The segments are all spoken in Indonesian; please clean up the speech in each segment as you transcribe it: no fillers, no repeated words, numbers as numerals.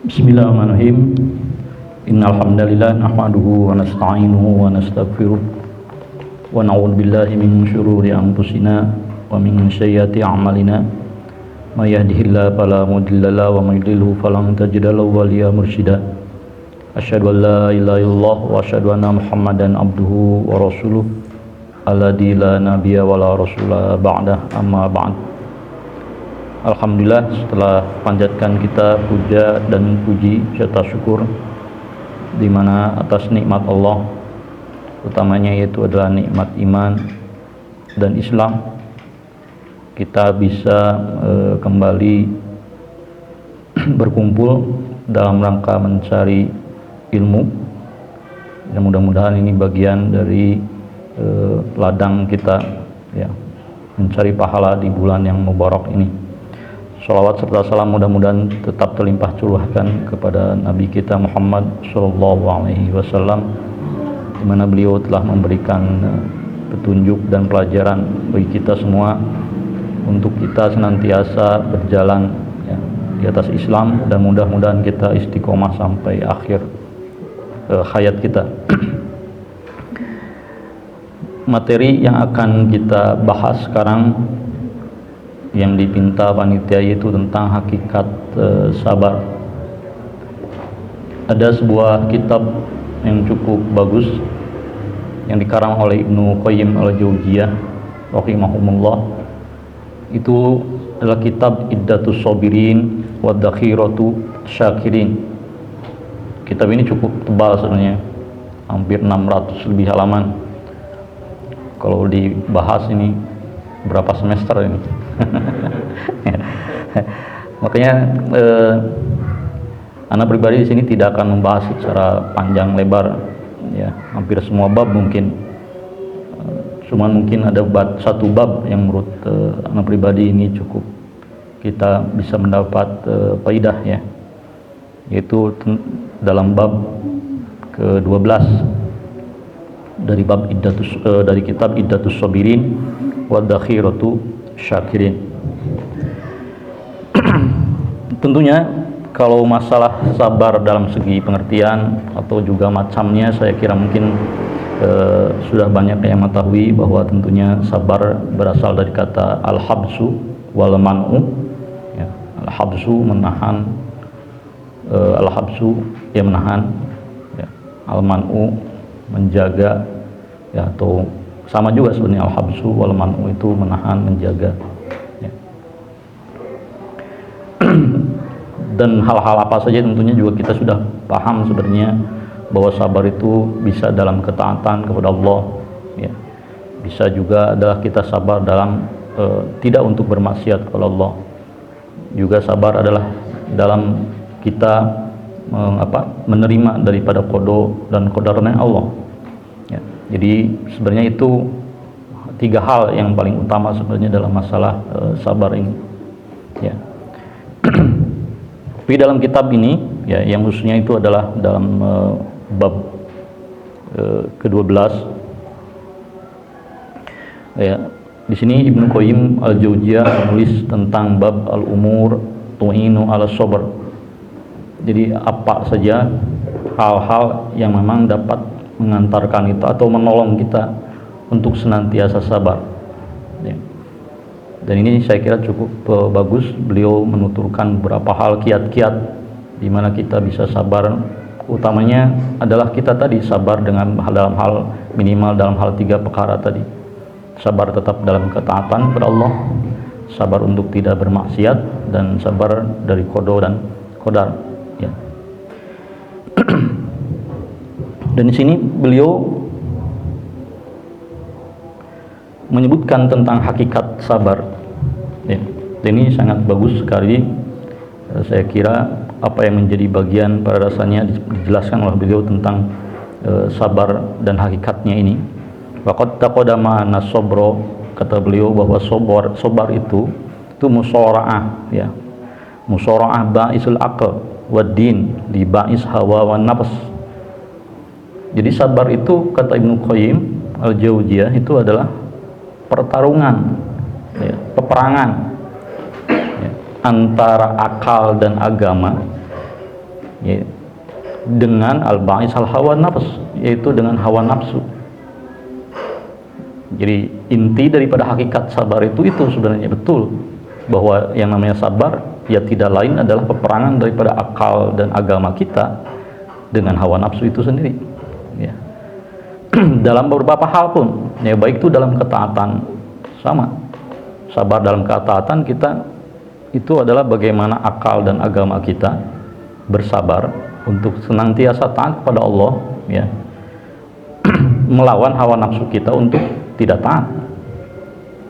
Bismillahirrahmanirrahim. Innal hamdalillah nahmaduhu wa nasta'inuhu wa nastaghfiruh wa na'udzu billahi min shururi anfusina wa min sayyiati a'malina. May yahdihillahu fala mudilla lahu wa may yudlilhu falan tajida lahu waliyyan mursyida. Asyhadu an la ilaha illallah wa asyhadu anna Muhammadan abduhu wa rasuluh alladzi la nabiyya wa la rasula ba'dah, amma ba'd. Alhamdulillah, setelah panjatkan kita puja dan puji serta syukur di mana atas nikmat Allah, utamanya yaitu adalah nikmat iman dan Islam, kita bisa kembali berkumpul dalam rangka mencari ilmu. Dan mudah-mudahan ini bagian dari ladang kita, ya, mencari pahala di bulan yang mubarak ini. Salawat serta salam mudah-mudahan tetap terlimpah curahkan kepada Nabi kita Muhammad SAW, di mana beliau telah memberikan petunjuk dan pelajaran bagi kita semua untuk kita senantiasa berjalan, ya, di atas Islam, dan mudah-mudahan kita istiqomah sampai akhir hayat kita. Materi yang akan kita bahas sekarang yang dipinta panitia yaitu tentang hakikat sabar. Ada sebuah kitab yang cukup bagus yang dikarang oleh Ibnu Qayyim al-Jauziyah rahimahumullah. Itu adalah kitab Iddatus Sabirin wa Dakhiratu Syakirin. Kitab ini cukup tebal sebenarnya, hampir 600 lebih halaman. Kalau dibahas ini berapa semester ini? Makanya anak pribadi di sini tidak akan membahas secara panjang lebar, ya, hampir semua bab mungkin. Cuman mungkin ada satu bab yang menurut anak pribadi ini cukup kita bisa mendapat faidah, ya, yaitu dalam bab ke-12 dari bab dari kitab Iddatus Sabirin wa Dakhiratu Syakirin. Tentunya kalau masalah sabar dalam segi pengertian atau juga macamnya, saya kira mungkin sudah banyak yang mengetahui bahwa tentunya sabar berasal dari kata al-habsu wal man'u, ya. Al-habsu menahan, al-habsu ya menahan, ya. Al-man'u menjaga, ya, atau sama juga sebenarnya al-habsu wal man'u itu menahan, menjaga, ya. Dan hal-hal apa saja tentunya juga kita sudah paham sebenarnya bahwa sabar itu bisa dalam ketaatan kepada Allah, ya. Bisa juga adalah kita sabar dalam tidak untuk bermaksiat kepada Allah. Juga sabar adalah dalam kita menerima daripada qada dan qadarnya Allah, ya. Jadi sebenarnya itu tiga hal yang paling utama sebenarnya dalam masalah sabar ini, ya. Tapi dalam kitab ini, ya, yang khususnya itu adalah dalam bab ke-12, ya. Di sini Ibnu Qayyim al-Jauziyah menulis tentang bab al-umur tu'inu ala sabr. Jadi apa saja hal-hal yang memang dapat mengantarkan kita atau menolong kita untuk senantiasa sabar, ya. Dan ini saya kira cukup bagus, beliau menuturkan beberapa hal, kiat-kiat di mana kita bisa sabar. Utamanya adalah kita tadi sabar dalam hal minimal dalam hal tiga perkara tadi. Sabar tetap dalam ketaatan kepada Allah, sabar untuk tidak bermaksiat, dan sabar dari qada dan qadar, ya. Dan di sini beliau menyebutkan tentang hakikat sabar, ya. Ini sangat bagus sekali. Saya kira apa yang menjadi bagian pada dasarnya dijelaskan oleh beliau tentang sabar dan hakikatnya ini. Waqad taqaddama anna sabra, kata beliau bahwa sabar itu musara'ah, ya. Musara'ah ba'isul aql wad din li ba'is hawa wan nafs. Jadi sabar itu, kata Ibnu Qayyim al-Jauziyah, itu adalah pertarungan, ya, peperangan, ya, antara akal dan agama, ya, dengan al-ba'is al-hawa nafs, yaitu dengan hawa nafsu. Jadi inti daripada hakikat sabar itu sebenarnya betul, bahwa yang namanya sabar ya tidak lain adalah peperangan daripada akal dan agama kita dengan hawa nafsu itu sendiri, ya. Dalam beberapa hal pun, ya, baik itu dalam ketaatan, sama sabar dalam ketaatan kita itu adalah bagaimana akal dan agama kita bersabar untuk senantiasa taat kepada Allah, ya, melawan hawa nafsu kita untuk tidak taat,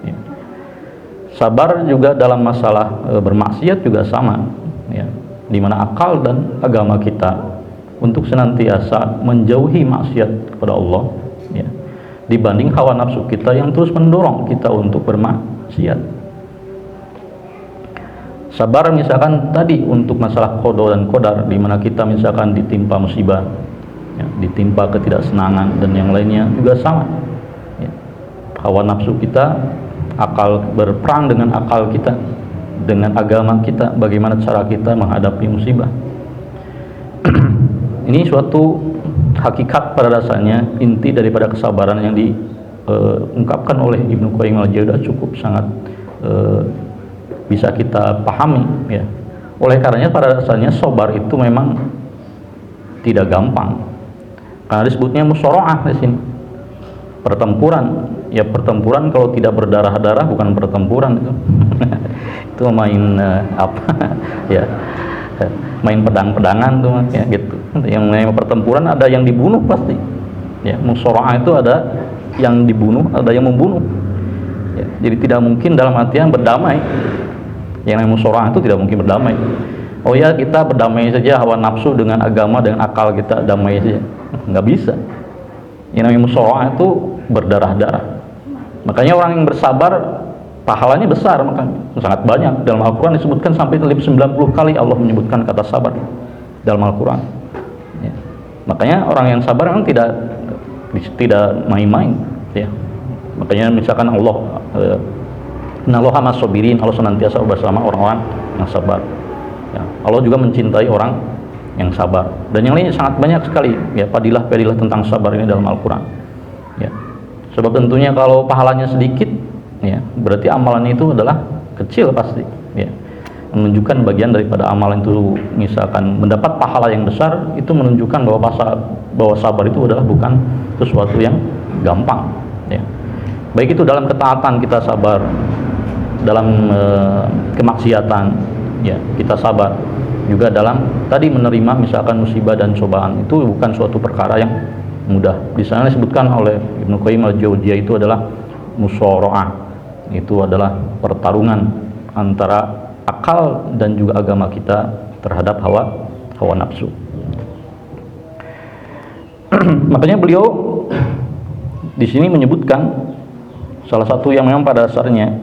ya. Sabar juga dalam masalah bermaksiat juga sama, ya, di mana akal dan agama kita untuk senantiasa menjauhi maksiat kepada Allah, ya, dibanding hawa nafsu kita yang terus mendorong kita untuk bermaksiat. Sabar misalkan tadi untuk masalah qada dan qadar, di mana kita misalkan ditimpa musibah, ya, ditimpa ketidaksenangan dan yang lainnya juga sama, ya. Hawa nafsu kita, akal berperang dengan akal kita, dengan agama kita, bagaimana cara kita menghadapi musibah. Ini suatu hakikat pada dasarnya, inti daripada kesabaran yang diungkapkan oleh Ibnu Qayyim al-Jauziyah cukup sangat bisa kita pahami, ya. Oleh karenanya pada dasarnya sabar itu memang tidak gampang, karena disebutnya musyara'ah di sini, pertempuran. Ya, pertempuran kalau tidak berdarah-darah bukan pertempuran itu. Itu main ya, main pedang-pedangan tuh, ya, gitu. Yang namanya pertempuran ada yang dibunuh pasti, ya. Musyara'ah itu ada yang dibunuh, ada yang membunuh, ya. Jadi tidak mungkin dalam artian berdamai. Yang namanya musyara'ah itu tidak mungkin berdamai. Oh ya, kita berdamai saja hawa nafsu dengan agama, dengan akal kita damai saja, nggak bisa. Yang namanya musyara'ah itu berdarah-darah. Makanya orang yang bersabar pahalanya besar, makanya sangat banyak. Dalam Al-Quran disebutkan sampai 90 kali Allah menyebutkan kata sabar dalam Al-Quran, ya. Makanya orang yang sabar memang tidak main-main, ya. Makanya misalkan Allah Innallaha mas-sabirin, Allah senantiasa bersama orang-orang yang sabar, ya. Allah juga mencintai orang yang sabar, dan yang lainnya sangat banyak sekali, ya, padilah-padilah tentang sabar ini dalam Al-Quran, ya. Sebab tentunya kalau pahalanya sedikit, ya, berarti amalan itu adalah kecil pasti, ya. Menunjukkan bagian daripada amalan itu, misalkan mendapat pahala yang besar, itu menunjukkan bahwa sabar itu adalah bukan sesuatu yang gampang, ya. Baik itu dalam ketaatan kita sabar, dalam kemaksiatan, ya, kita sabar, juga dalam tadi menerima misalkan musibah dan cobaan, itu bukan suatu perkara yang mudah. Di sana disebutkan oleh Ibnu Qayyim al-Jauziyah itu adalah musyara'ah, itu adalah pertarungan antara akal dan juga agama kita terhadap hawa nafsu. Makanya beliau di sini menyebutkan salah satu yang memang pada dasarnya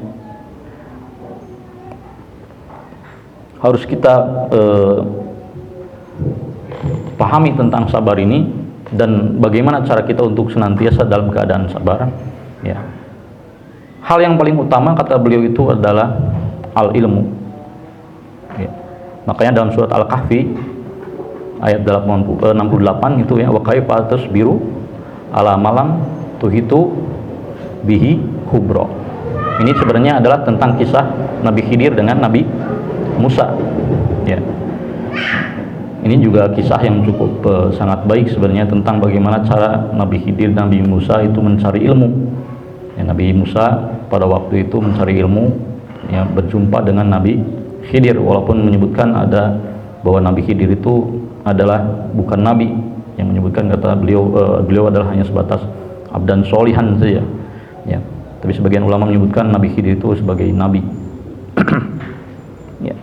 harus kita pahami tentang sabar ini, dan bagaimana cara kita untuk senantiasa dalam keadaan sabar, ya. Hal yang paling utama kata beliau itu adalah al-ilmu, ya. Makanya dalam surat Al-Kahfi ayat 68 itu, ya, wa kaifa tasbiru ala malam tuhitu bihi khubra. Ini sebenarnya adalah tentang kisah Nabi Khidir dengan Nabi Musa, ya. Ini juga kisah yang cukup sangat baik sebenarnya, tentang bagaimana cara Nabi Khidir dan Nabi Musa itu mencari ilmu, ya. Nabi Musa pada waktu itu mencari ilmu, ya, berjumpa dengan Nabi Khidir, walaupun menyebutkan ada bahwa Nabi Khidir itu adalah bukan nabi, yang menyebutkan kata beliau adalah hanya sebatas abdan solihan saja, ya. Tapi sebagian ulama menyebutkan Nabi Khidir itu sebagai nabi. Ya.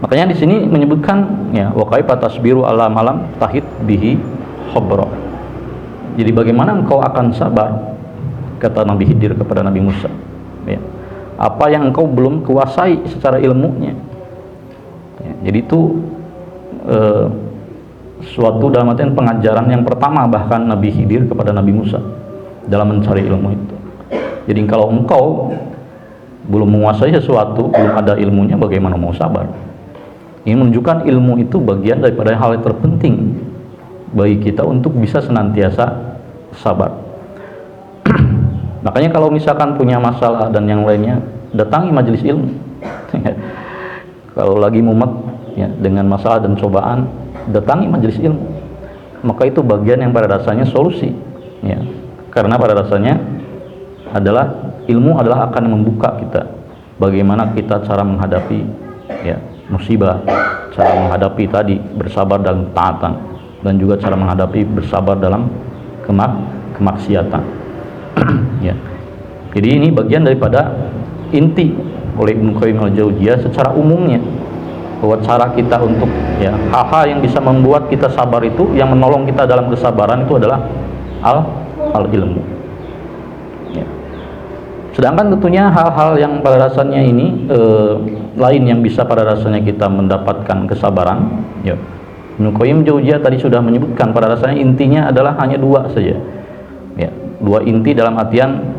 Makanya di sini menyebutkan, ya, wa kaifa tasbiru ala malam tahid bihi khabra. Jadi bagaimana engkau akan sabar, kata Nabi Khidir kepada Nabi Musa, ya, apa yang engkau belum kuasai secara ilmunya, ya. Jadi itu suatu dalam artian pengajaran yang pertama bahkan Nabi Khidir kepada Nabi Musa dalam mencari ilmu itu. Jadi kalau engkau belum menguasai sesuatu, belum ada ilmunya, bagaimana mau sabar? Ini menunjukkan ilmu itu bagian daripada hal yang terpenting bagi kita untuk bisa senantiasa sabar. Makanya kalau misalkan punya masalah dan yang lainnya, datangi majelis ilmu. Kalau lagi mumet ya, dengan masalah dan cobaan, datangi majelis ilmu. Maka itu bagian yang pada dasarnya solusi ya. Karena pada dasarnya adalah ilmu adalah akan membuka kita bagaimana kita cara menghadapi ya musibah, cara menghadapi tadi bersabar dalam taatan, dan juga cara menghadapi bersabar dalam kemaksiatan. Ya. Jadi ini bagian daripada inti oleh Ibnu Qayyim al-Jauziyah secara umumnya, bahwa cara kita untuk ya hal-hal yang bisa membuat kita sabar itu, yang menolong kita dalam kesabaran itu adalah al-ilmu. Ya. Sedangkan tentunya hal-hal yang pada dasarnya ini lain yang bisa pada dasarnya kita mendapatkan kesabaran. Ya. Ibnu Qayyim Jauziyah tadi sudah menyebutkan pada dasarnya intinya adalah hanya dua saja. Ya, dua inti dalam artian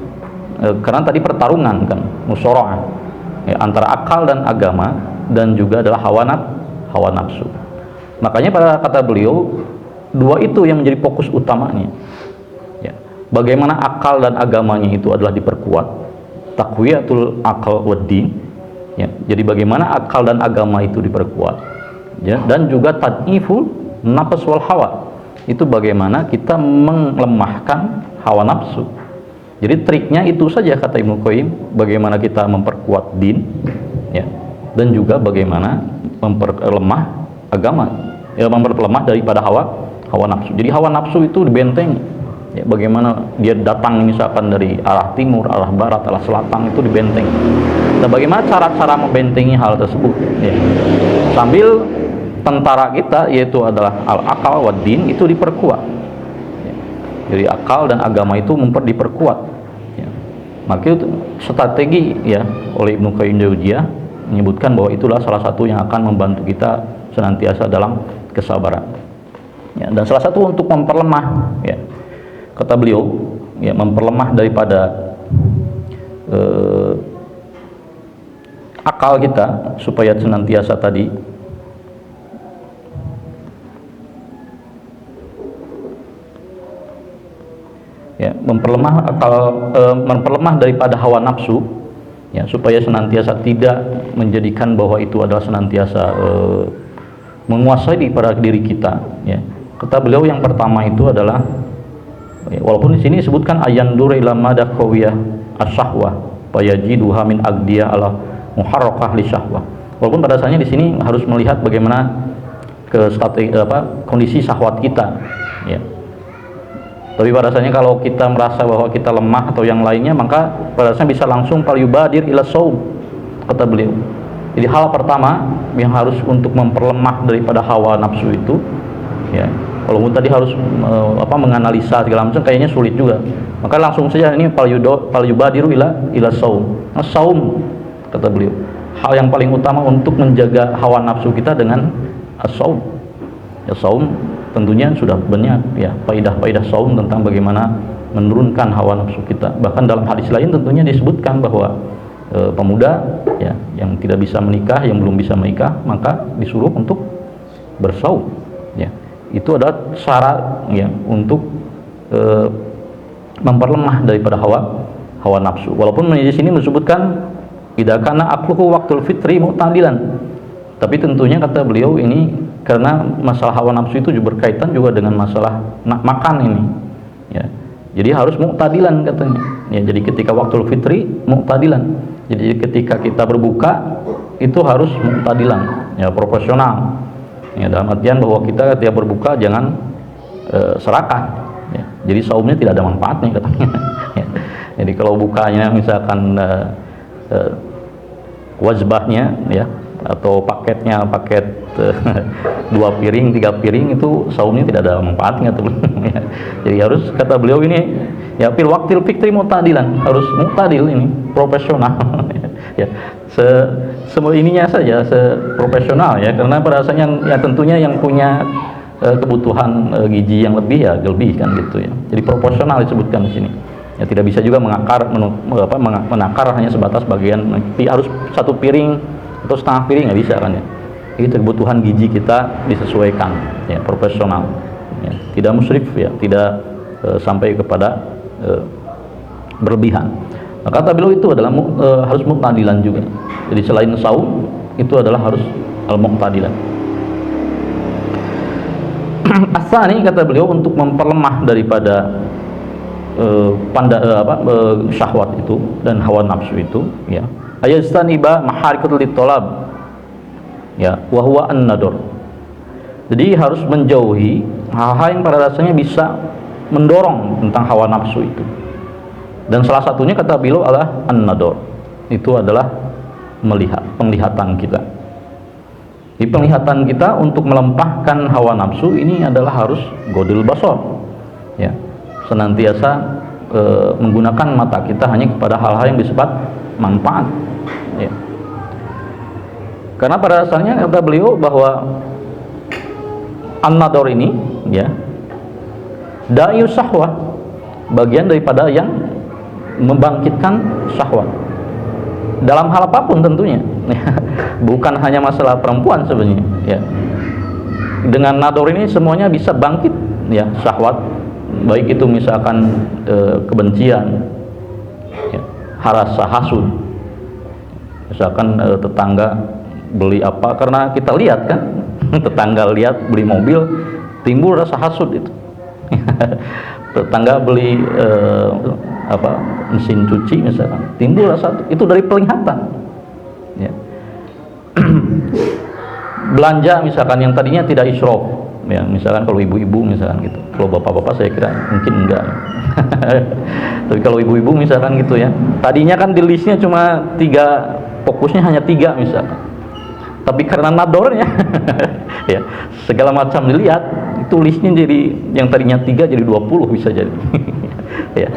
karena tadi pertarungan kan, musyawarah ya, antara akal dan agama, dan juga adalah hawa nafsu. Makanya pada kata beliau, dua itu yang menjadi fokus utamanya. Ya. Bagaimana akal dan agamanya itu adalah diperkuat, taqwiyatul aqal waddin. Ya. Jadi bagaimana akal dan agama itu diperkuat, ya. Dan juga tad'iful nafs wal hawa, itu bagaimana kita melemahkan hawa nafsu. Jadi triknya itu saja kata Ibnu Qayyim, bagaimana kita memperkuat din ya, dan juga bagaimana memperlemah agama, ya, memperlemah daripada hawa nafsu. Jadi hawa nafsu itu dibentengi ya, bagaimana dia datang misalkan dari arah timur, arah barat, arah selatan, itu dibentengi. Nah, bagaimana cara-cara membentengi hal tersebut ya, sambil tentara kita yaitu adalah al-akal wa din itu diperkuat ya. Jadi akal dan agama itu diperkuat ya. Maka itu strategi ya oleh Ibnu Qayyim Jauziyah menyebutkan bahwa itulah salah satu yang akan membantu kita senantiasa dalam kesabaran ya. Dan salah satu untuk memperlemah ya, kata beliau ya, memperlemah daripada akal kita supaya senantiasa tadi ya, memperlemah daripada hawa nafsu ya, supaya senantiasa tidak menjadikan bahwa itu adalah senantiasa menguasai pada diri kita ya. Kata beliau yang pertama itu adalah ya, walaupun di sini disebutkan ayandur ila mada qawiyah asyahwah fayajiduha min agdiya ala muharrakah li syahwah. Walaupun pada dasarnya di sini harus melihat bagaimana kondisi syahwat kita ya. Tapi pada dasarnya kalau kita merasa bahwa kita lemah atau yang lainnya, maka pada dasarnya bisa langsung yubadir ila shaum, kata beliau. Jadi hal pertama yang harus untuk memperlemah daripada hawa nafsu itu ya, walaupun tadi harus menganalisa segala macam kayaknya sulit juga, maka langsung saja ini yubadiru ila shaum. Nah, shaum kata beliau, hal yang paling utama untuk menjaga hawa nafsu kita dengan as-shaum. Ya, shaum tentunya sudah banyak ya faidah-faidah saum tentang bagaimana menurunkan hawa nafsu kita. Bahkan dalam hadis lain tentunya disebutkan bahwa pemuda ya yang tidak bisa menikah, yang belum bisa menikah, maka disuruh untuk bersaum ya. Itu adalah syarat ya untuk memperlemah daripada hawa nafsu. Walaupun di sini disebutkan idza kana aqluhu waqtul fitri mu'tadilan. Tapi tentunya kata beliau ini karena masalah hawa nafsu itu juga berkaitan juga dengan masalah makan ini ya. Jadi harus mu'tadilan katanya ya. Jadi ketika waktu fitri mu'tadilan, jadi ketika kita berbuka itu harus mu'tadilan ya, proporsional ya, dalam artian bahwa kita ketika berbuka jangan serakah ya. Jadi saumnya tidak ada manfaatnya katanya ya. Jadi kalau bukanya misalkan wajbahnya ya, atau paket 2 piring 3 piring, itu saumnya tidak ada manfaatnya tuh. Jadi harus kata beliau ini ya fil waqtil fikri mu'tadilan, harus mu'tadil ini, profesional ya. Semua ininya saja seprofesional ya, karena pada dasarnya ya tentunya yang punya kebutuhan gizi yang lebih ya lebih kan gitu ya. Jadi proporsional disebutkan di sini. Ya, tidak bisa juga menakar hanya sebatas bagian, harus satu piring atau setengah piring, nggak bisa kan ya. Itu kebutuhan gizi kita disesuaikan, ya, profesional, ya, tidak musrif, ya, tidak sampai kepada berlebihan. Maka kata beliau itu adalah harus muqtadilan juga. Jadi selain saum itu adalah harus al-muqtadilan. Asani, kata beliau, untuk memperlemah daripada syahwat itu dan hawa nafsu itu, ya, ayastaniba maharikatul litolab, ya, wa huwa an-nador. Jadi harus menjauhi hal-hal yang pada dasarnya bisa mendorong tentang hawa nafsu itu. Dan salah satunya, kata beliau, adalah an-nador. Itu adalah melihat, penglihatan kita. Di penglihatan kita untuk melempahkan hawa nafsu ini adalah harus godul basor, ya, senantiasa menggunakan mata kita hanya kepada hal-hal yang bersifat manfaat, ya. Karena pada dasarnya, kata beliau, bahwa an-nador ini, ya, da'iyu syahwah, bagian daripada yang membangkitkan syahwat dalam hal apapun tentunya. Bukan hanya masalah perempuan sebenarnya, ya. Dengan nador ini semuanya bisa bangkit, ya, syahwat, baik itu misalkan kebencian, ya, rasa hasud, misalkan tetangga beli apa, karena kita lihat kan, tetangga lihat beli mobil, timbul rasa hasud itu. Tetangga beli mesin cuci misalkan, timbul rasa itu dari penglihatan, ya. Belanja misalkan yang tadinya tidak israf, ya, misalkan kalau ibu-ibu misalkan gitu, kalau bapak-bapak saya kira mungkin enggak. Tapi kalau ibu-ibu misalkan gitu, ya, tadinya kan di listnya cuma 3, fokusnya hanya 3 misalkan, tapi karena nadornya, ya, segala macam dilihat, itu listnya jadi yang tadinya 3 jadi 20 bisa jadi. Ya.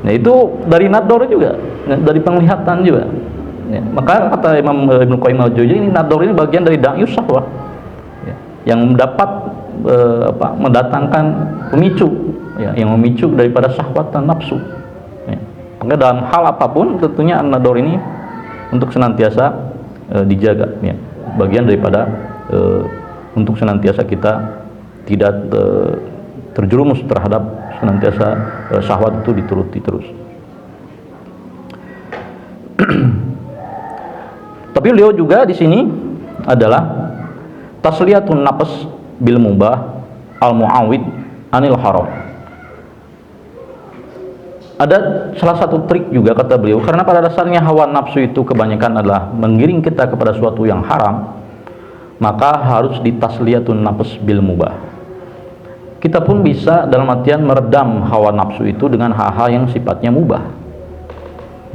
Nah, itu dari nador juga, dari penglihatan juga, ya. Maka kata Imam Ibnu Qayyim al-Jauziyah, ini nador ini bagian dari da'yus syahwah, ya, yang dapat mendatangkan pemicu, ya, yang memicu daripada syahwat dan nafsu, ya. Maka dalam hal apapun tentunya nador ini untuk senantiasa dijaga, ya, bagian daripada untuk senantiasa kita tidak terjerumus terhadap senantiasa syahwat itu dituruti terus. Tapi beliau juga di sini adalah tasliyatun nafs bil mubah al muawid anil haram. Ada salah satu trik juga, kata beliau, karena pada dasarnya hawa nafsu itu kebanyakan adalah menggiring kita kepada suatu yang haram, maka harus ditasliyatun nafs bil mubah. Kita pun bisa dalam artian meredam hawa nafsu itu dengan hal-hal yang sifatnya mubah.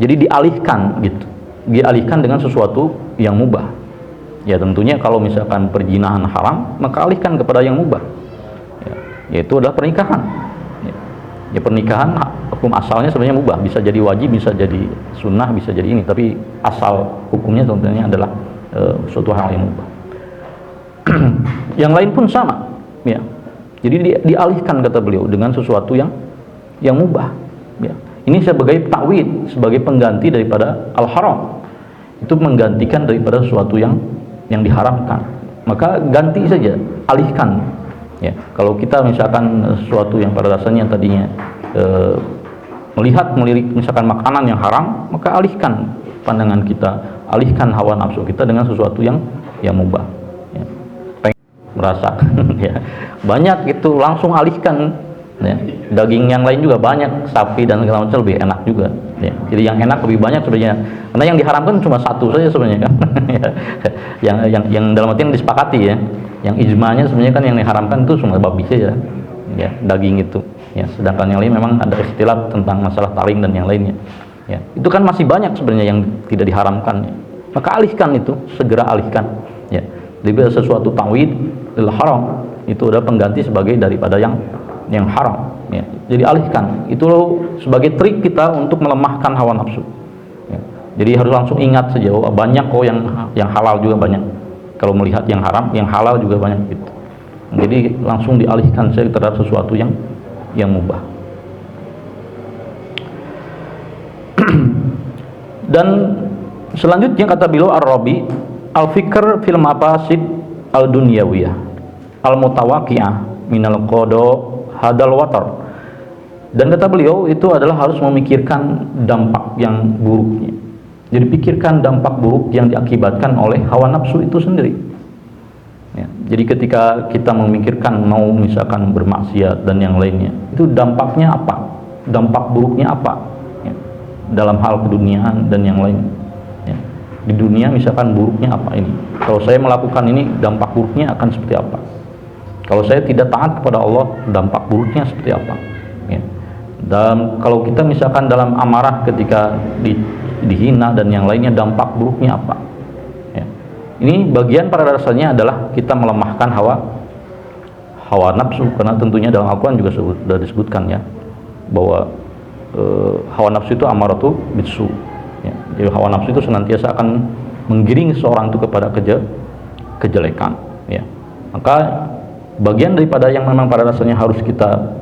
Jadi dialihkan gitu, dialihkan dengan sesuatu yang mubah. Ya, tentunya kalau misalkan perzinahan haram, maka alihkan kepada yang mubah, ya, yaitu adalah pernikahan. Ya, pernikahan hukum asalnya sebenarnya mubah, bisa jadi wajib, bisa jadi sunnah, bisa jadi ini, tapi asal hukumnya tentunya adalah suatu hal yang mubah. Yang lain pun sama, ya. Jadi dialihkan, kata beliau, dengan sesuatu yang mubah, ya. Ini sebagai ta'wid, sebagai pengganti daripada al-haram. Itu menggantikan daripada sesuatu yang diharamkan. Maka ganti saja, alihkan. Ya, kalau kita misalkan sesuatu yang pada dasarnya tadinya melirik misalkan makanan yang haram, maka alihkan pandangan kita, alihkan hawa nafsu kita dengan sesuatu yang mubah. Ya. Pengen merasa, ya, banyak itu langsung alihkan. Ya. Daging yang lain juga banyak, sapi dan segala macam lebih enak juga. Ya. Jadi yang enak lebih banyak sebenarnya, karena yang diharamkan cuma satu saja sebenarnya kan. yang dalam artian disepakati, ya. Yang ijma'nya sebenarnya kan yang diharamkan itu cuma babi saja, ya, daging itu, ya. Sedangkan yang lain memang ada ikhtilaf tentang masalah taring dan yang lainnya, ya. Itu kan masih banyak sebenarnya yang tidak diharamkan, ya. Maka alihkan itu, segera alihkan, ya. Jadi sesuatu ta'wid lil haram itu adalah pengganti sebagai daripada yang haram, ya. Jadi alihkan itu sebagai trik kita untuk melemahkan hawa nafsu, ya. Jadi harus langsung ingat saja, oh, banyak kok yang halal juga banyak. Kalau melihat yang haram, yang halal juga banyak gitu. Jadi langsung dialihkan saja terhadap sesuatu yang mubah. Dan selanjutnya kata beliau Ar-Rabi, al-fikr fil mafasid al-dunyawiyah al-mutawaqi'ah minal qada hadal watar. Dan kata beliau itu adalah harus memikirkan dampak yang buruknya. Jadi pikirkan dampak buruk yang diakibatkan oleh hawa nafsu itu sendiri. Ya, jadi ketika kita memikirkan mau misalkan bermaksiat dan yang lainnya, itu dampaknya apa? Dampak buruknya apa? Ya, dalam hal keduniaan dan yang lain. Ya, di dunia misalkan buruknya apa ini? Kalau saya melakukan ini, dampak buruknya akan seperti apa? Kalau saya tidak taat kepada Allah, dampak buruknya seperti apa? Ya. Dan kalau kita misalkan dalam amarah ketika dihina dan yang lainnya, dampak buruknya apa? Ya. Ini bagian pada dasarnya adalah kita melemahkan hawa nafsu, karena tentunya dalam Al-Quran juga sudah disebutkan ya bahwa hawa nafsu itu amaratu bisu. Ya. Jadi hawa nafsu itu senantiasa akan menggiring seorang itu kepada kejelekan. Ya. Maka bagian daripada yang memang pada dasarnya harus kita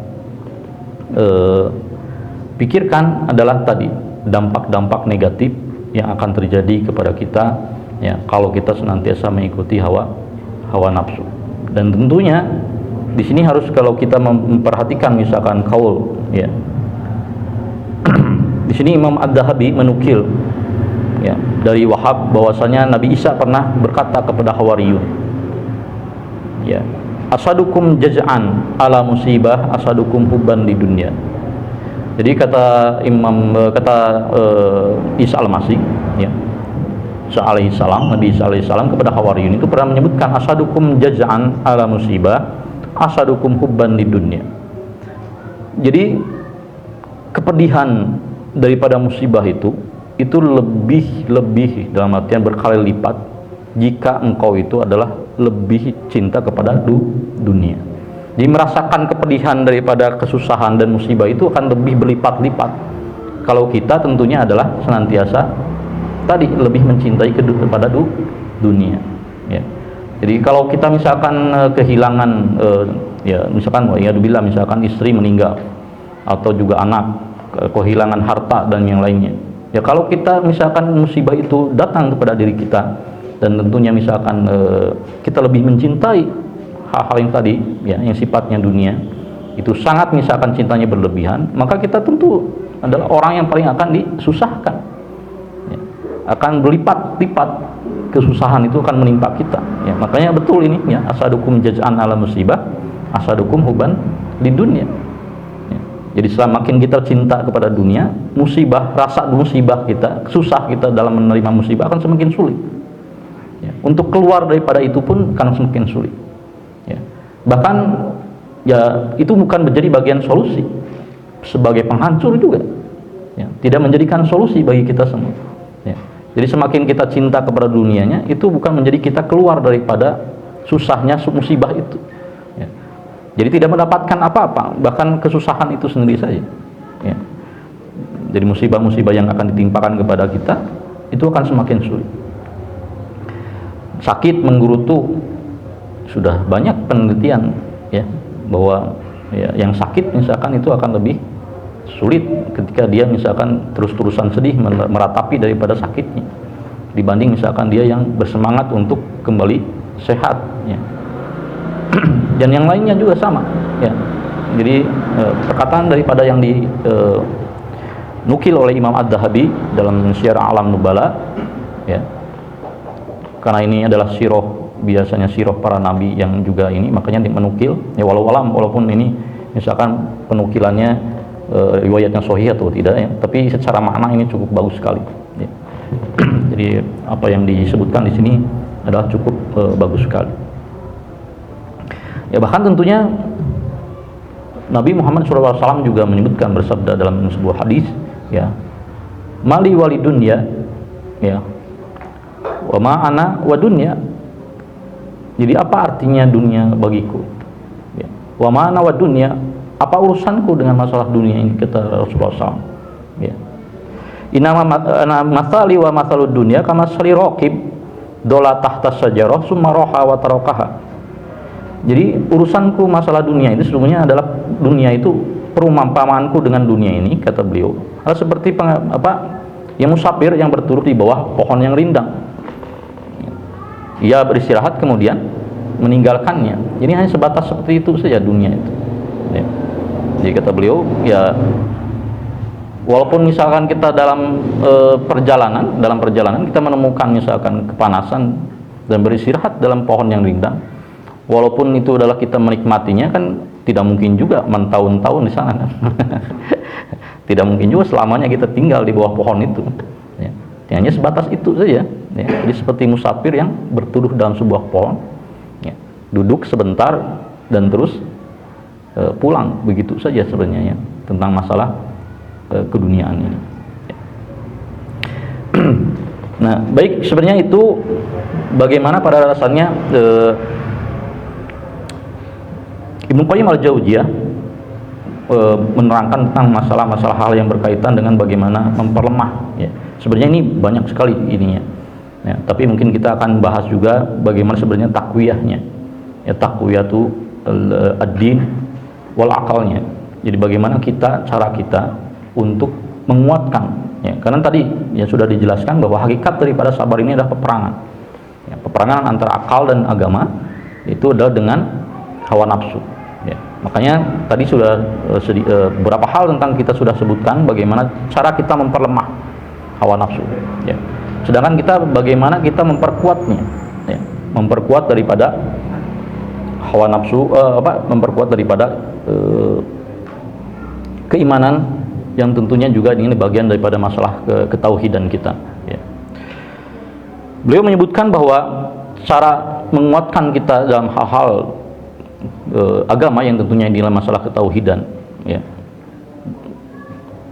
pikirkan adalah tadi dampak-dampak negatif yang akan terjadi kepada kita ya kalau kita senantiasa mengikuti hawa nafsu. Dan tentunya di sini harus kalau kita memperhatikan misalkan kaul ya. Di sini Imam Ad-Dahabi menukil ya dari Wahab bahwasanya Nabi Isa pernah berkata kepada Hawariyun ya, asadukum jaz'an ala musibah asadukum hubban di dunia. Jadi kata Isa al-Masih ya, Nabi Isa alaihi salam kepada Hawariyun itu pernah menyebutkan asadukum jaz'an ala musibah asadukum hubban di dunia. Jadi kepedihan daripada musibah itu lebih dalam artian berkali lipat jika engkau itu adalah lebih cinta kepada dunia. Jadi merasakan kepedihan daripada kesusahan dan musibah itu akan lebih berlipat-lipat kalau kita tentunya adalah senantiasa tadi lebih mencintai kepada dunia ya. Jadi kalau kita misalkan kehilangan ya misalkan misalkan istri meninggal atau juga anak, kehilangan harta dan yang lainnya. Ya kalau kita misalkan musibah itu datang kepada diri kita dan tentunya misalkan kita lebih mencintai hal-hal yang tadi ya yang sifatnya dunia itu sangat misalkan cintanya berlebihan, maka kita tentu adalah orang yang paling akan disusahkan. Ya, akan berlipat-lipat kesusahan itu akan menimpa kita. Ya, makanya betul ini ya asadukum jaz'an ala musibah asadukum huban di dunia. Ya, jadi semakin kita cinta kepada dunia, rasa musibah kita, susah kita dalam menerima musibah akan semakin sulit. Ya, untuk keluar daripada itu pun akan semakin sulit. Ya, bahkan ya itu bukan menjadi bagian solusi, sebagai penghancur juga. Ya, tidak menjadikan solusi bagi kita semua. Ya. Jadi semakin kita cinta kepada dunianya, itu bukan menjadi kita keluar daripada susahnya musibah itu. Ya. Jadi tidak mendapatkan apa-apa, bahkan kesusahan itu sendiri saja. Ya. Jadi musibah-musibah yang akan ditimpakan kepada kita itu akan semakin sulit. Sakit menggerutu, sudah banyak penelitian ya bahwa ya, yang sakit misalkan itu akan lebih sulit ketika dia misalkan terus-terusan sedih meratapi daripada sakitnya dibanding misalkan dia yang bersemangat untuk kembali sehat ya. Dan yang lainnya juga sama ya. Jadi perkataan daripada yang nukil oleh Imam Ad-Dahabi dalam Syiar A'lam Nubala ya, karena ini adalah biasanya sirah para nabi yang juga ini, makanya menukil ya, walaupun ini misalkan penukilannya riwayatnya sahih atau tidak ya, tapi secara makna ini cukup bagus sekali ya. Jadi apa yang disebutkan di sini adalah cukup bagus sekali ya. Bahkan tentunya Nabi Muhammad SAW juga menyebutkan, bersabda dalam sebuah hadis ya, mali wali dunya ya wa ma ana wa dunya. Jadi apa artinya dunia bagiku ya, wa ma ana wa dunya, apa urusanku dengan masalah dunia ini, kata Rasulullah SAW ya. Inama masali wa masalud dunya kama sali raqib dola tahta sajarah summa roha wa tarakaha. Jadi urusanku masalah dunia itu sesungguhnya adalah dunia itu perumpamaanku dengan dunia ini, kata beliau, adalah seperti yang musafir yang berteduh di bawah pohon yang rindang. Ia beristirahat kemudian meninggalkannya. Jadi hanya sebatas seperti itu saja dunia itu. Ya. Jadi kata beliau, ya walaupun misalkan kita dalam perjalanan kita menemukan misalkan kepanasan dan beristirahat dalam pohon yang rindang, walaupun itu adalah kita menikmatinya, kan tidak mungkin juga mentahun-tahun di sana kan. Tidak mungkin juga selamanya kita tinggal di bawah pohon itu. Ya. Hanya sebatas itu saja. Ya. Jadi seperti musafir yang berteduh dalam sebuah pohon, ya. Duduk sebentar dan terus pulang, begitu saja sebenarnya ya, tentang masalah keduniaan ini. Ya. Nah, baik, sebenarnya itu bagaimana pada dasarnya Ibnu Qayyim al-Jauziyah menerangkan tentang masalah-masalah hal yang berkaitan dengan bagaimana memperlemah. Ya. Sebenarnya ini banyak sekali ininya. Ya, tapi mungkin kita akan bahas juga bagaimana sebenarnya takwiyahnya. Ya, takwiyatu ad-din wal akalnya. Jadi bagaimana cara kita untuk menguatkan. Ya, karena tadi ya sudah dijelaskan bahwa hakikat daripada sabar ini adalah peperangan. Ya, peperangan antara akal dan agama itu adalah dengan hawa nafsu. Ya, makanya tadi sudah beberapa hal tentang kita sudah sebutkan bagaimana cara kita memperlemah hawa nafsu. Ya. Sedangkan kita bagaimana kita memperkuatnya, ya. Memperkuat daripada hawa nafsu, memperkuat daripada keimanan yang tentunya juga ini bagian daripada masalah ketauhidan kita. Ya. Beliau menyebutkan bahwa cara menguatkan kita dalam hal-hal agama yang tentunya ini adalah masalah ketauhidan, ya.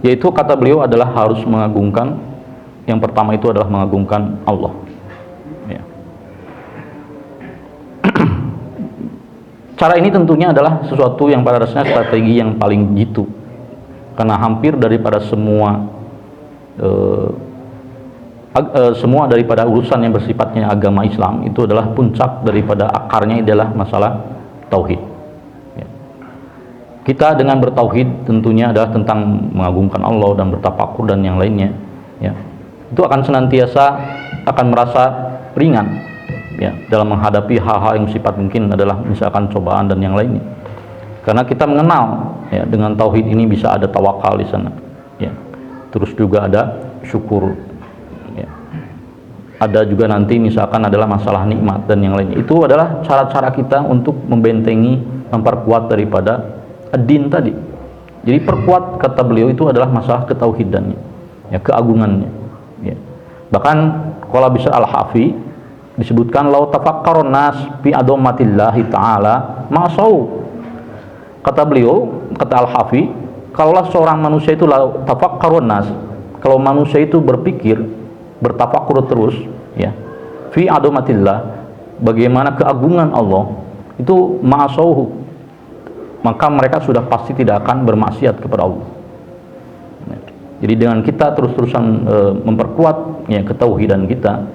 Yaitu kata beliau adalah harus mengagungkan, yang pertama itu adalah mengagungkan Allah. Ya. Cara ini tentunya adalah sesuatu yang pada dasarnya strategi yang paling jitu, karena hampir daripada semua daripada urusan yang bersifatnya agama Islam itu adalah puncak daripada akarnya adalah masalah tauhid. Ya. Kita dengan bertauhid tentunya adalah tentang mengagungkan Allah dan bertafakur dan yang lainnya. Ya. Itu akan senantiasa akan merasa ringan, ya, dalam menghadapi hal-hal yang sifat mungkin adalah misalkan cobaan dan yang lainnya. Karena kita mengenal, ya, dengan tauhid ini bisa ada tawakal di sana. Ya. Terus juga ada syukur. Ya. Ada juga nanti misalkan adalah masalah nikmat dan yang lainnya. Itu adalah cara-cara kita untuk membentengi, memperkuat daripada ad-din tadi. Jadi perkuat, kata beliau, itu adalah masalah ketauhidannya, ya, keagungannya. Ya. Bahkan qala Bishr al-Hafi disebutkan lau tafakkarun nas fi adomatillahi ta'ala ma'asau. Kata beliau, kata al-Hafi, kalaulah seorang manusia itu lau tafakkarun nas, kalau manusia itu berpikir, bertafakur terus, ya, fi adomatillah, bagaimana keagungan Allah, itu ma'asauhu, maka mereka sudah pasti tidak akan bermaksiat kepada Allah. Jadi dengan kita terus-terusan memperkuat, ya, ketauhidan kita,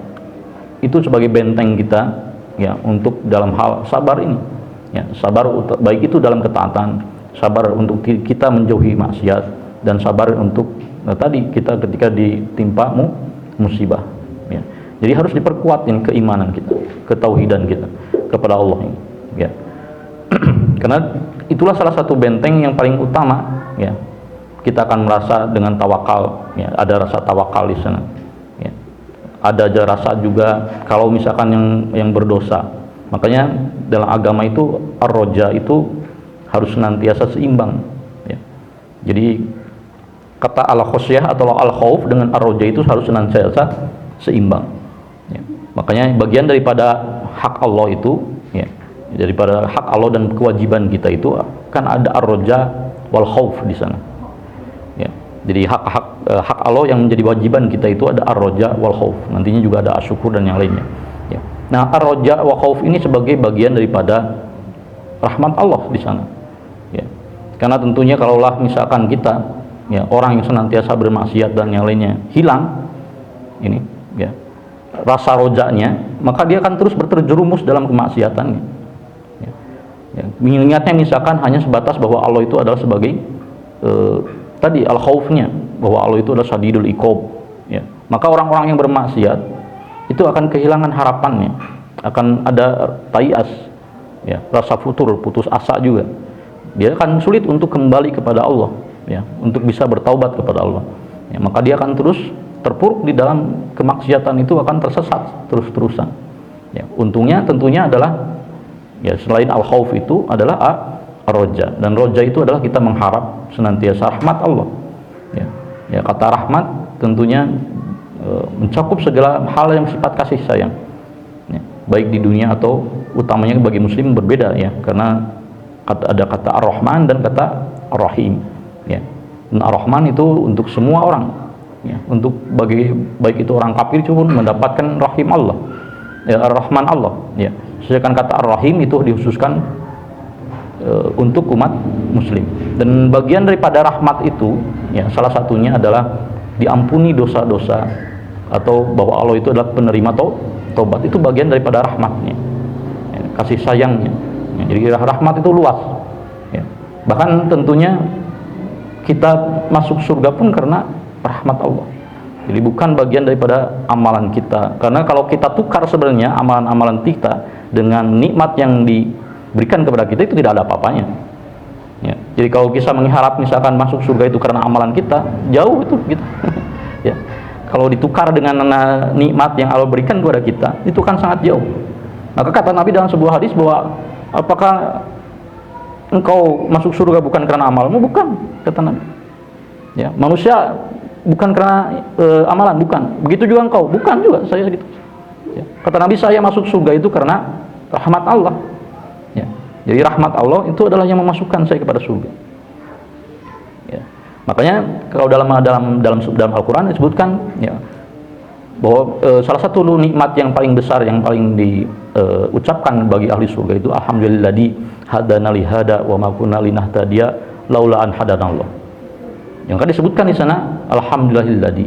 itu sebagai benteng kita, ya, untuk dalam hal sabar ini, ya, sabar baik itu dalam ketaatan, sabar untuk kita menjauhi maksiat, dan sabar untuk tadi kita ketika ditimpa musibah, ya. Jadi harus diperkuat ini keimanan kita, ketauhidan kita kepada Allah ini, ya. Karena itulah salah satu benteng yang paling utama, ya. Kita akan merasa dengan tawakal, ya, ada rasa tawakal di sana, ya. Ada rasa juga kalau misalkan yang berdosa, makanya dalam agama itu ar-roja itu harus senantiasa seimbang, ya. Jadi kata al-khosyah atau al-khauf dengan ar-roja itu harus senantiasa seimbang, ya. Makanya bagian daripada hak Allah itu, ya, daripada hak Allah dan kewajiban kita itu kan ada ar-roja wal khauf di sana. Jadi hak Allah yang menjadi wajiban kita itu ada ar-roja wal khauf. Nantinya juga ada asyukur dan yang lainnya. Ya. Nah, ar-roja wal khauf ini sebagai bagian daripada rahmat Allah di sana. Ya. Karena tentunya kalaulah misalkan kita, ya, orang yang senantiasa bermaksiat dan yang lainnya hilang ini, ya, rasa rojanya, maka dia akan terus berterjerumus dalam kemaksiatannya. Ya. Ya. Mengingatnya misalkan hanya sebatas bahwa Allah itu adalah sebagai tadi al-khaufnya, bahwa Allah itu adalah syadidul iqab, ya. Maka orang-orang yang bermaksiat itu akan kehilangan harapannya, akan ada tayas, ya, rasa putus asa juga. Dia akan sulit untuk kembali kepada Allah, ya, untuk bisa bertaubat kepada Allah, ya. Maka dia akan terus terpuruk di dalam kemaksiatan itu, akan tersesat terus-terusan, ya. Untungnya tentunya adalah, ya, selain al-khauf itu adalah roja, dan roja itu adalah kita mengharap senantiasa rahmat Allah, ya. Ya, kata rahmat tentunya mencakup segala hal yang sifat kasih sayang, ya, baik di dunia atau utamanya bagi muslim berbeda, ya, karena ada kata ar-Rahman dan kata ar-Rahim, ya. Dan ar-Rahman itu untuk semua orang, ya, untuk baik itu orang kafir pun mendapatkan rahim Allah, ya, ar-Rahman Allah, ya. Sedangkan kata ar-Rahim itu dikhususkan untuk umat muslim. Dan bagian daripada rahmat itu, ya, salah satunya adalah diampuni dosa-dosa, atau bahwa Allah itu adalah penerima taubat. Itu bagian daripada rahmatnya, ya, kasih sayangnya, ya. Jadi rahmat itu luas, ya. Bahkan tentunya kita masuk surga pun karena rahmat Allah. Jadi bukan bagian daripada amalan kita, karena kalau kita tukar sebenarnya amalan-amalan kita dengan nikmat yang diberikan kepada kita, itu tidak ada apa-apanya, ya. Jadi kalau kita mengharap misalkan masuk surga itu karena amalan kita, jauh itu gitu. Ya, kalau ditukar dengan nikmat yang Allah berikan kepada kita, itu kan sangat jauh. Maka kata Nabi dalam sebuah hadis bahwa apakah engkau masuk surga bukan karena amalmu? Bukan, kata Nabi. Ya, manusia bukan karena amalan, bukan. Begitu juga engkau, bukan juga saya gitu. Ya. Kata Nabi, saya masuk surga itu karena rahmat Allah. Ya. Jadi rahmat Allah itu adalah yang memasukkan saya kepada surga. Ya. Makanya kalau dalam Al-Quran disebutkan, ya, bahwa salah satu nikmat yang paling besar yang paling diucapkan bagi ahli surga itu alhamdulilladzi hadana li hada wa ma kunna linahtadiya laula an hadanallah. Yang kan disebutkan di sana alhamdulillahilladzi,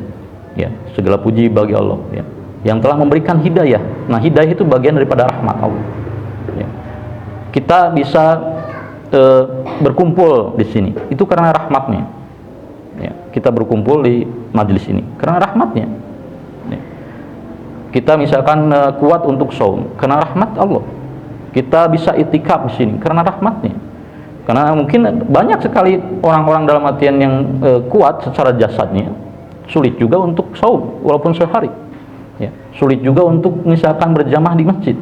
ya, segala puji bagi Allah, ya, yang telah memberikan hidayah. Nah, hidayah itu bagian daripada rahmat Allah, ya. Kita bisa berkumpul di sini itu karena rahmatnya, ya. Kita berkumpul di majelis ini karena rahmatnya, ya. Kita misalkan kuat untuk saum karena rahmat Allah. Kita bisa itikaf di sini karena rahmatnya. Karena mungkin banyak sekali orang-orang dalam artian yang kuat secara jasadnya, sulit juga untuk saum walaupun sehari, ya. Sulit juga untuk misalkan berjamaah di masjid,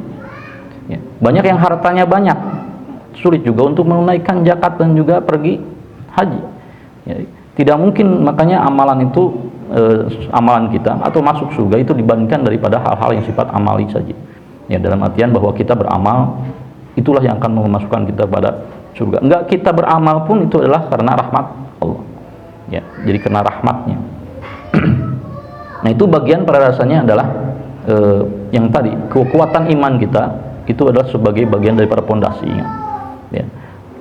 ya. Banyak yang hartanya banyak, sulit juga untuk menunaikan zakat dan juga pergi haji, ya. Tidak mungkin, makanya amalan itu amalan kita atau masuk surga itu dibandingkan daripada hal-hal yang sifat amali saja, ya, dalam artian bahwa kita beramal itulah yang akan memasukkan kita pada surga. Enggak kita beramal pun itu adalah karena rahmat Allah, ya. Jadi karena rahmatnya. Nah, itu bagian pada rasanya adalah yang tadi kekuatan iman kita itu adalah sebagai bagian daripada pondasinya, ya.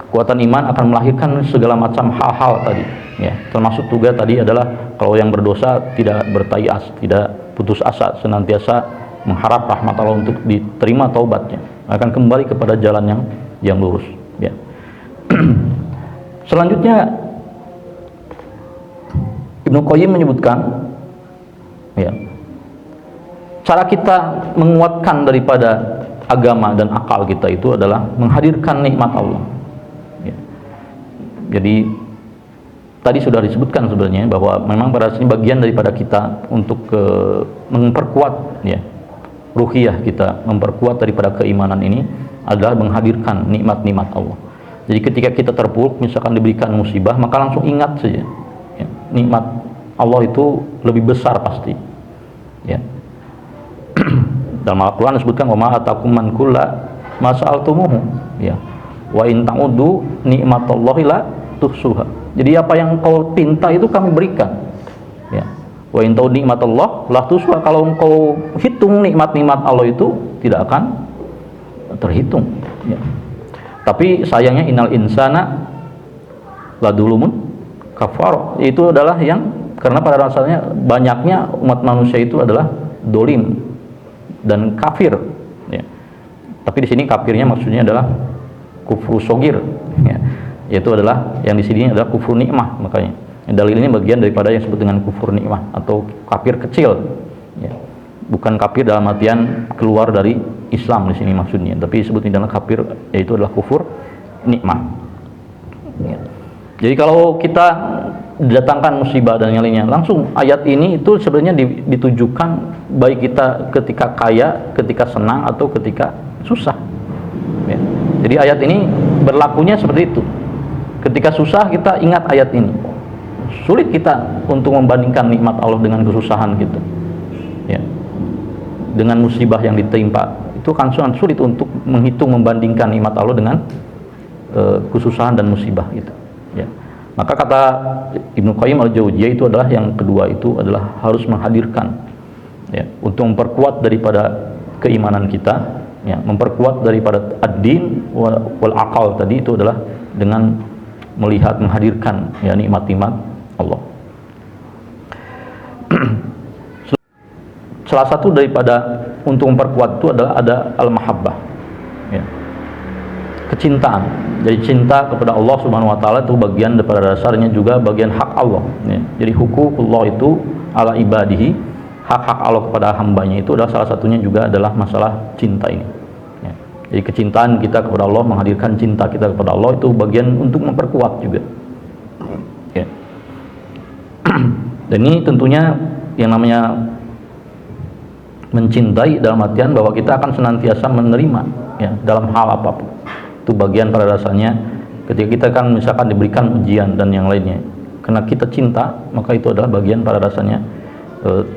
Kekuatan iman akan melahirkan segala macam hal-hal tadi, ya. Termasuk juga tadi adalah kalau yang berdosa tidak bertayas, tidak putus asa, senantiasa mengharap rahmat Allah untuk diterima taubatnya, akan kembali kepada jalan yang lurus, ya. Selanjutnya Ibnu Qayyim menyebutkan, ya, cara kita menguatkan daripada agama dan akal kita itu adalah menghadirkan nikmat Allah, ya. Jadi tadi sudah disebutkan sebenarnya bahwa memang pada sini bagian daripada kita untuk memperkuat, ya, ruhiyah kita, memperkuat daripada keimanan ini adalah menghadirkan nikmat-nikmat Allah. Jadi ketika kita terpuruk, misalkan diberikan musibah, maka langsung ingat saja, ya, nikmat Allah itu lebih besar pasti, ya. Dalam Al-Quran disebutkan wa ma atakum man kulla ma sa'altumuhu, ya, wa in ta'udu nikmatallahi la tuhsuha. Jadi apa yang kau pinta itu kami berikan, ya. Wa in ta'udu nikmatallah la tuhsuha. Kalau engkau hitung nikmat-nikmat Allah itu tidak akan terhitung, ya. Tapi sayangnya innal insana ladulumun kafar, itu adalah yang karena pada rasanya banyaknya umat manusia itu adalah dolim dan kafir, ya. Tapi di sini kafirnya maksudnya adalah kufru sogir, ya. yaitu adalah yang di sini adalah kufur nikmah. Makanya dalil ini bagian daripada yang disebut dengan kufur nikmah atau kafir kecil, ya. Bukan kafir dalam artian keluar dari Islam di sini maksudnya, tapi disebut dalam kafir yaitu adalah kufur nikmah, ya. Jadi kalau kita didatangkan musibah dan yang lainnya, langsung ayat ini itu sebenarnya ditujukan baik kita ketika kaya, ketika senang, atau ketika susah, ya. Jadi ayat ini berlakunya seperti itu. Ketika susah kita ingat ayat ini. Sulit kita untuk membandingkan nikmat Allah dengan kesusahan kita, ya. Dengan musibah yang ditimpa, itu kan sangat sulit untuk menghitung membandingkan nikmat Allah dengan kesusahan dan musibah itu, ya. Maka kata Ibnu Qayyim al-Jauziyah itu adalah yang kedua itu adalah harus menghadirkan, ya, untuk memperkuat daripada keimanan kita, ya, memperkuat daripada ad-din wal aqal tadi itu adalah dengan melihat, menghadirkan, ya, nikmat-nikmat Allah. Salah satu daripada untuk memperkuat itu adalah ada al-mahabbah, ya, kecintaan. Jadi cinta kepada Allah Subhanahu wa taala itu bagian daripada dasarnya juga bagian hak Allah, ya. Jadi huququllah itu ala ibadihi, hak-hak Allah kepada hambanya itu adalah salah satunya juga adalah masalah cinta ini, ya. Jadi kecintaan kita kepada Allah, menghadirkan cinta kita kepada Allah itu bagian untuk memperkuat juga, ya. Dan ini tentunya yang namanya mencintai dalam artian bahwa kita akan senantiasa menerima, ya, dalam hal apapun. Itu bagian pada dasarnya ketika kita kan misalkan diberikan ujian dan yang lainnya, karena kita cinta, maka itu adalah bagian pada dasarnya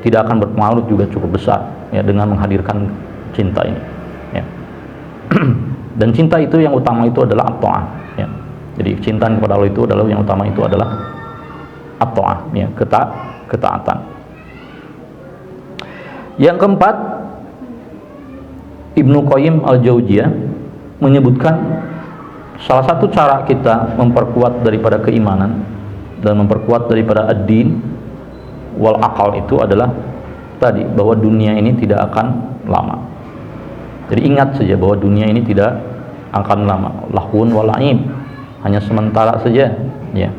tidak akan berpengaruh juga cukup besar, ya, dengan menghadirkan cinta ini, ya. Dan cinta itu yang utama itu adalah at-ta'ah, ya. Jadi cinta kepada Allah itu adalah yang utama itu adalah at-ta'ah, ya, ketaatan. Yang keempat, Ibnu Qayyim al-Jauziyah menyebutkan salah satu cara kita memperkuat daripada keimanan dan memperkuat daripada ad-din wal aqal itu adalah tadi bahwa dunia ini tidak akan lama. Jadi ingat saja bahwa dunia ini tidak akan lama. Lahun wal la'ib, hanya sementara saja, ya.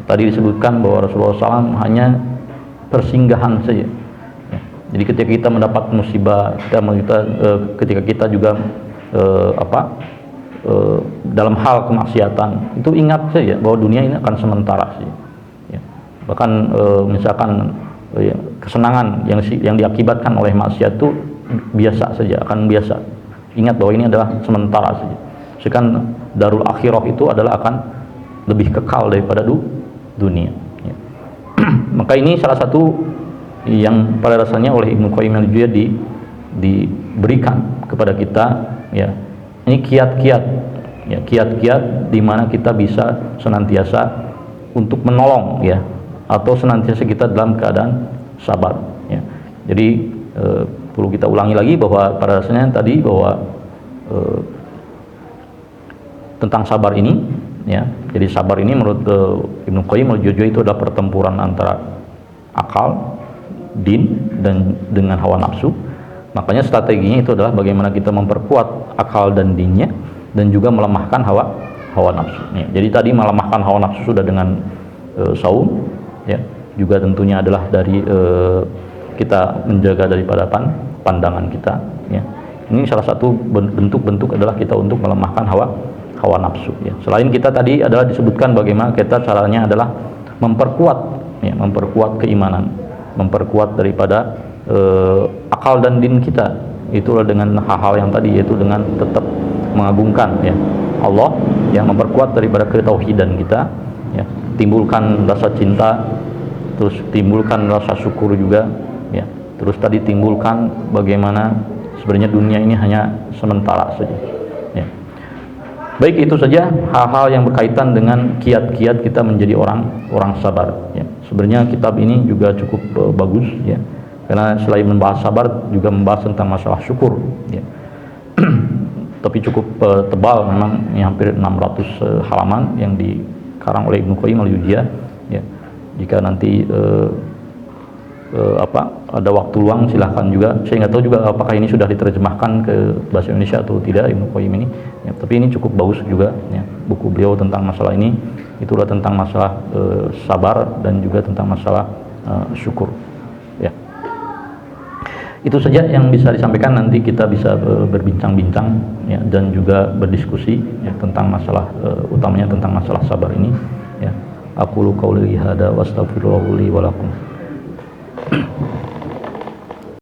Tadi disebutkan bahwa Rasulullah SAW hanya persinggahan saja. Jadi ketika kita mendapat musibah, ketika kita juga dalam hal kemaksiatan, itu ingat saja bahwa dunia ini akan sementara saja, ya. Bahkan misalkan kesenangan yang diakibatkan oleh maksiat itu biasa saja, akan biasa. Ingat bahwa ini adalah sementara saja. Sedangkan darul akhirah itu adalah akan lebih kekal daripada dunia, ya. Maka ini salah satu yang pada dasarnya oleh Ibnu Qayyim al-Jauziyah diberikan kepada kita, ya. Ini kiat-kiat, ya, kiat-kiat di mana kita bisa senantiasa untuk menolong, ya, atau senantiasa kita dalam keadaan sabar, ya. Jadi perlu kita ulangi lagi bahwa pada dasarnya tadi bahwa tentang sabar ini, ya. Jadi sabar ini menurut Ibnu Qayyim al-Jauziyah itu adalah pertempuran antara akal, din, dan dengan hawa nafsu. Makanya strateginya itu adalah bagaimana kita memperkuat akal dan dinnya dan juga melemahkan hawa nafsu, ya. Jadi tadi melemahkan hawa nafsu sudah dengan saum, ya. Juga tentunya adalah dari kita menjaga daripada pandangan kita, ya. Ini salah satu bentuk-bentuk adalah kita untuk melemahkan hawa nafsu, ya. Selain kita tadi adalah disebutkan bagaimana kita caranya adalah memperkuat, ya, memperkuat keimanan, memperkuat daripada akal dan din kita, itulah dengan hal-hal yang tadi, yaitu dengan tetap mengagungkan, ya, Allah, yang memperkuat daripada ketauhidan kita, ya, timbulkan rasa cinta, terus timbulkan rasa syukur juga, ya, terus tadi timbulkan bagaimana sebenarnya dunia ini hanya sementara saja, ya. Baik, itu saja hal-hal yang berkaitan dengan kiat-kiat kita menjadi orang sabar, ya. Sebenarnya kitab ini juga cukup bagus, ya, karena selain membahas sabar juga membahas tentang masalah syukur, ya. Tapi cukup tebal memang, ini hampir 600 halaman yang dikarang oleh Ibnu Qayyim al-Jauziyah, ya. Jika nanti ada waktu luang silahkan juga, saya nggak tahu juga apakah ini sudah diterjemahkan ke bahasa Indonesia atau tidak Ibnu Qayyim ini, ya. ya, tapi ini cukup bagus juga ya, buku beliau tentang masalah ini. Itulah tentang masalah sabar dan juga tentang masalah syukur ya. Itu saja yang bisa disampaikan. Nanti kita bisa berbincang-bincang ya, dan juga berdiskusi ya, tentang masalah utamanya tentang masalah sabar ini ya. Aqulu qouli hadza wa astaghfirullaha li wa lakum.